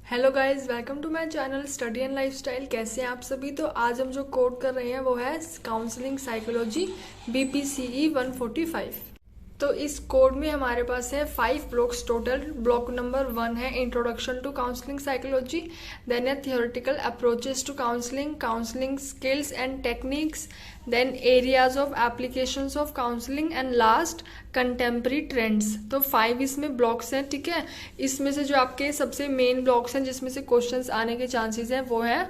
Hello guys, welcome to my channel study and lifestyle. कैसे हैं आप सभी। तो आज हम जो कोड कर रहे हैं वो है काउंसलिंग साइकोलॉजी BPCE 145। तो इस कोड में हमारे पास है 5 ब्लॉक्स टोटल। ब्लॉक नंबर 1 है introduction to counselling psychology, then है theoretical approaches to counselling, counselling skills and techniques, then areas of applications of counselling and last contemporary trends. तो 5 इसमें blocks हैं, ठीक है। इसमें से जो आपके सबसे मेन ब्लॉक्स हैं जिसमें से क्वेश्चंस आने के चांसेस हैं वो है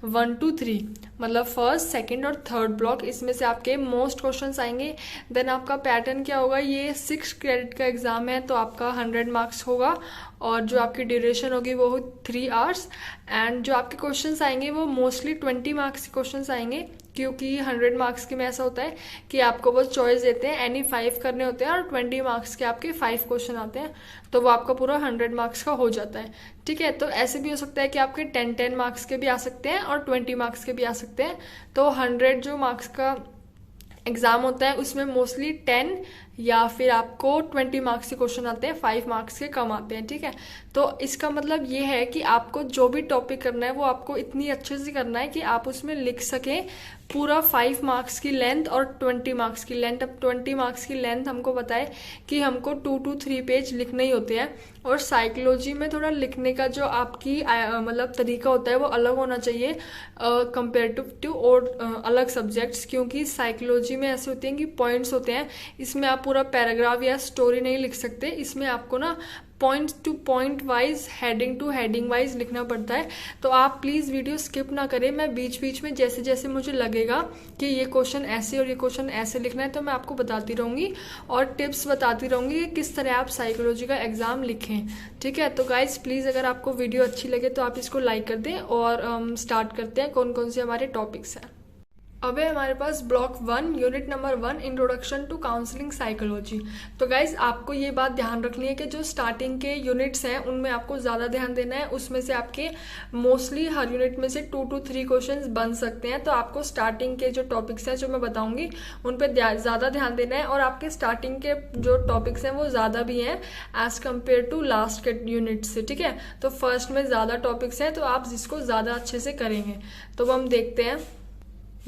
1 to 3, मतलब फर्स्ट, सेकंड और थर्ड ब्लॉक। इसमें से आपके मोस्ट क्वेश्चंस आएंगे। देन आपका पैटर्न क्या होगा, ये 6 क्रेडिट का एग्जाम है तो आपका 100 मार्क्स होगा और जो आपकी ड्यूरेशन होगी वो 3 आवर्स। एंड जो आपके क्वेश्चंस आएंगे वो मोस्टली 20 मार्क्स के क्वेश्चंस आएंगे, क्योंकि 100 मार्क्स के में ऐसा होता है कि आपको वो चॉइस देते हैं, एनी 5 करने होते हैं और 20 मार्क्स के आपके 5 क्वेश्चन आते हैं, तो वो आपका पूरा 100 मार्क्स का हो जाता है, ठीक है। तो ऐसे भी हो सकता है कि आपके 10 मार्क्स के भी आ सकते हैं और 20 मार्क्स के भी आ सकते हैं। तो 100 जो मार्क्स का एग्जाम होता है उसमें मोस्टली 10 या फिर आपको 20 मार्क्स के क्वेश्चन आते हैं, 5 मार्क्स के कम आते हैं, ठीक है। तो इसका मतलब ये है कि आपको जो भी टॉपिक करना है वो आपको इतनी अच्छे से करना है कि आप उसमें लिख सकें पूरा 5 मार्क्स की लेंथ और 20 मार्क्स की लेंथ। अब 20 मार्क्स की लेंथ हमको बताए कि हमको 2 to 3 पेज लिखने ही होते हैं, और साइकोलॉजी में थोड़ा लिखने का जो आपकी मतलब तरीका होता है वो अलग होना चाहिए कंपेरेटिव टू और अलग सब्जेक्ट्स, क्योंकि साइकोलॉजी में ऐसे होते हैं कि पॉइंट्स होते हैं, इसमें आप पूरा पैराग्राफ या स्टोरी नहीं लिख सकते, इसमें आपको ना point two point wise, heading two heading wise लिखना पड़ता है। तो आप प्लीज़ वीडियो स्किप ना करें। मैं बीच बीच में जैसे जैसे मुझे लगेगा कि ये क्वेश्चन ऐसे और ये क्वेश्चन ऐसे लिखना है तो मैं आपको बताती रहूँगी और टिप्स बताती रहूँगी कि किस तरह आप साइकोलॉजी का एग्ज़ाम लिखें, ठीक है। तो गाइज प्लीज़ अगर आपको वीडियो अच्छी लगे तो आप इसको लाइक कर दें और स्टार्ट करते हैं कौन कौन से हमारे टॉपिक्स हैं। अब है हमारे पास block 1, unit number 1, introduction to counselling psychology. तो गाइज आपको ये बात ध्यान रखनी है कि जो स्टार्टिंग के यूनिट्स हैं उनमें आपको ज़्यादा ध्यान देना है। उसमें से आपके मोस्टली हर यूनिट में से 2 to 3 क्वेश्चंस बन सकते हैं, तो आपको स्टार्टिंग के जो टॉपिक्स हैं जो मैं बताऊंगी उन पर ज़्यादा ध्यान देना है। और आपके स्टार्टिंग के जो टॉपिक्स हैं वो ज़्यादा भी हैं एज कम्पेयर टू लास्ट के यूनिट से, ठीक है। तो फर्स्ट में ज़्यादा टॉपिक्स हैं तो आप जिसको ज़्यादा अच्छे से करेंगे। तो हम देखते हैं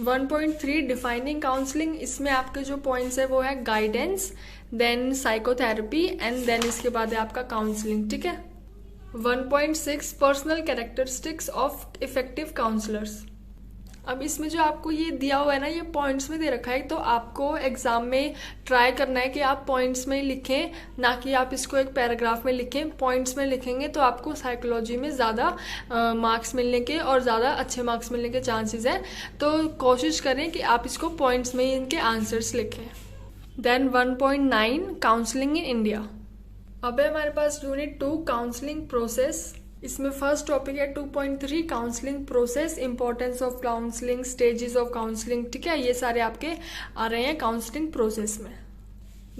1.3 डिफाइनिंग काउंसलिंग। इसमें आपके जो पॉइंट्स है वो है guidance, then psychotherapy and then इसके बाद है आपका काउंसलिंग, ठीक है। 1.6 personal characteristics of effective counsellors. अब इसमें जो आपको ये दिया हुआ है ना, ये पॉइंट्स में दे रखा है, तो आपको एग्जाम में ट्राई करना है कि आप पॉइंट्स में ही लिखें, ना कि आप इसको एक पैराग्राफ में लिखें। पॉइंट्स में लिखेंगे तो आपको साइकोलॉजी में ज़्यादा मार्क्स मिलने के और ज़्यादा अच्छे मार्क्स मिलने के चांसेस हैं। तो कोशिश करें कि आप इसको पॉइंट्स में ही इनके आंसर्स लिखें। Then 1.9 counselling in India. अब है हमारे पास यूनिट 2, काउंसलिंग प्रोसेस। इसमें फर्स्ट टॉपिक है 2.3 counselling process, importance of counselling, stages of counselling, ठीक है। ये सारे आपके आ रहे हैं काउंसलिंग प्रोसेस में।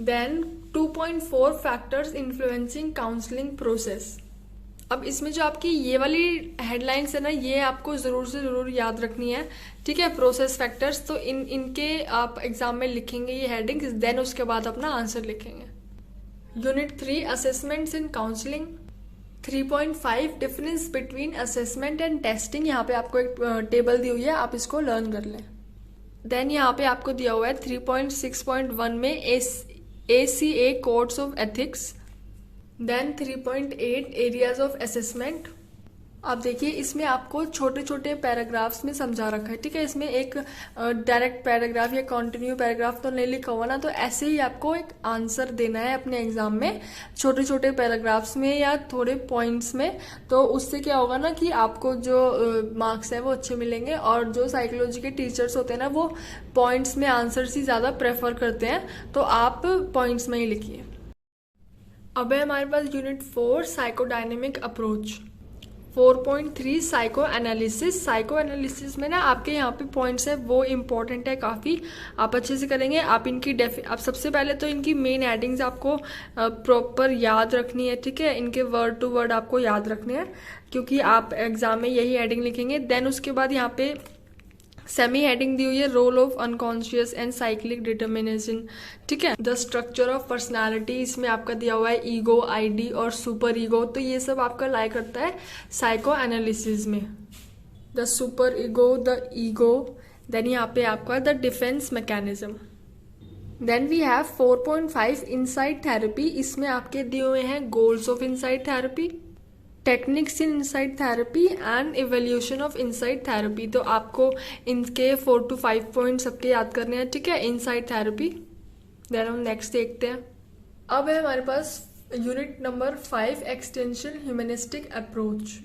Then 2.4 factors influencing counselling process. अब इसमें जो आपकी ये वाली हेडलाइंस है ना, ये आपको ज़रूर से ज़रूर याद रखनी है, ठीक है। प्रोसेस फैक्टर्स, तो इनके आप एग्जाम में लिखेंगे ये हेडिंग्स, देन उसके बाद अपना आंसर लिखेंगे। Unit 3, assessments in counselling. 3.5 difference between assessment and testing. यहाँ पे आपको एक टेबल दी हुई है, आप इसको लर्न कर लें। देन यहाँ पे आपको दिया हुआ है 3.6.1 में ACA codes of ethics. Then 3.8 areas of assessment. आप देखिए इसमें आपको छोटे छोटे पैराग्राफ्स में समझा रखा है, ठीक है। इसमें एक डायरेक्ट पैराग्राफ या कंटिन्यू पैराग्राफ तो नहीं लिखा हुआ ना, तो ऐसे ही आपको एक आंसर देना है अपने एग्जाम में छोटे छोटे पैराग्राफ्स में या थोड़े पॉइंट्स में। तो उससे क्या होगा ना कि आपको जो मार्क्स है वो अच्छे मिलेंगे, और जो साइकोलॉजी के टीचर्स होते हैं ना वो पॉइंट्स में आंसर्स ही ज़्यादा प्रेफर करते हैं, तो आप पॉइंट्स में ही लिखिए। अब है हमारे पास unit 4, psychodynamic approach. 4.3 psycho analysis. Psycho analysis में ना आपके यहाँ पे पॉइंट्स है वो इम्पोर्टेंट है काफ़ी, आप अच्छे से करेंगे। आप इनकी आप सबसे पहले तो इनकी मेन हेडिंग्स आपको प्रॉपर याद रखनी है, ठीक है। इनके वर्ड टू वर्ड आपको याद रखने हैं, क्योंकि आप एग्जाम में यही हेडिंग लिखेंगे। देन उसके बाद यहाँ पे सेमी हेडिंग दी हुई है role of unconscious and cyclic determination, ठीक है। द स्ट्रक्चर ऑफ पर्सनालिटी, इसमें आपका दिया हुआ है ईगो, आईडी और सुपर ईगो, तो ये सब आपका लाई करता है साइको एनालिसिस में। The super ego, the ego, then यहाँ पे आपका the defence mechanism. Then we have 4.5 insight therapy, इसमें आपके दिए हुए हैं goals of insight therapy, techniques in insight therapy and evolution of insight therapy. तो आपको इनके 4 to 5 पॉइंट सबके याद करने हैं, ठीक है, इनसाइट थेरेपी। देन हम नेक्स्ट देखते हैं। अब है हमारे पास unit number 5, extension humanistic approach,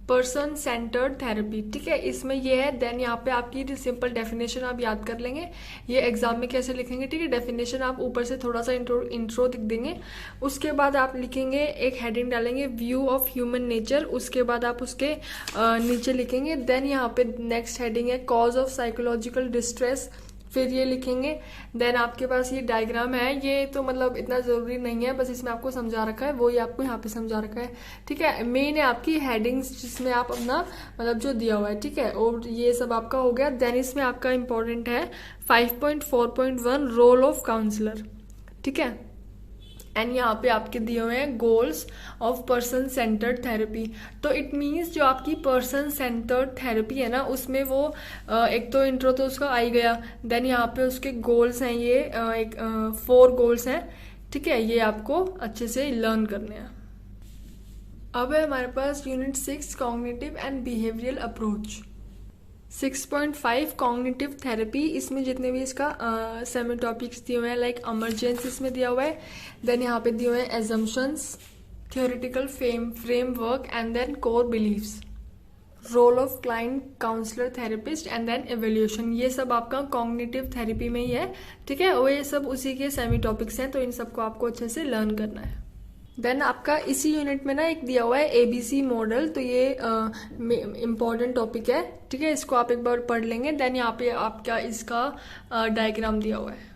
person centred therapy, ठीक है, इसमें ये है। देन यहाँ पे आपकी सिंपल डेफिनेशन आप याद कर लेंगे, ये एग्जाम में कैसे लिखेंगे, ठीक है। डेफिनेशन आप ऊपर से थोड़ा सा इंट्रो लिख देंगे, उसके बाद आप लिखेंगे, एक हेडिंग डालेंगे व्यू ऑफ ह्यूमन नेचर, उसके बाद आप उसके नीचे लिखेंगे। देन यहाँ पे नेक्स्ट हेडिंग है कॉज ऑफ साइकोलॉजिकल डिस्ट्रेस, फिर ये लिखेंगे। देन आपके पास ये डायग्राम है, ये तो मतलब इतना ज़रूरी नहीं है, बस इसमें आपको समझा रखा है, वो ही आपको यहाँ पे समझा रखा है, ठीक है। मेन है आपकी हेडिंग्स जिसमें आप अपना मतलब जो दिया हुआ है, ठीक है, और ये सब आपका हो गया। देन इसमें आपका इंपॉर्टेंट है 5.4.1 रोल ऑफ काउंसलर, ठीक है। एंड यहाँ पे आपके दिए हुए हैं goals of person centred therapy. तो इट मीन्स जो आपकी पर्सन सेंटर्ड थेरेपी है ना, उसमें वो एक तो इंट्रो तो उसका आ ही गया, देन यहाँ पे उसके गोल्स हैं, ये 4 गोल्स हैं, ठीक है, ये आपको अच्छे से लर्न करने हैं। अब है हमारे पास unit 6, cognitive and behavioural approach. 6.5 cognitive therapy, इसमें जितने भी इसका सेमी टॉपिक्स दिए हुए हैं, लाइक इमरजेंस इसमें दिया हुआ है, देन यहाँ पे दिए हुए हैं assumptions, theoretical framework and then core beliefs, role of client counsellor therapist and then evolution. ये सब आपका कॉग्निटिव थेरेपी में ही है, ठीक है, और ये सब उसी के सेमी टॉपिक्स हैं, तो इन सबको आपको अच्छे से लर्न करना है। देन आपका इसी यूनिट में ना एक दिया हुआ है ABC मॉडल, तो ये इम्पॉर्टेंट टॉपिक है, ठीक है, इसको आप एक बार पढ़ लेंगे। देन यहाँ पे आपका इसका डायग्राम दिया हुआ है।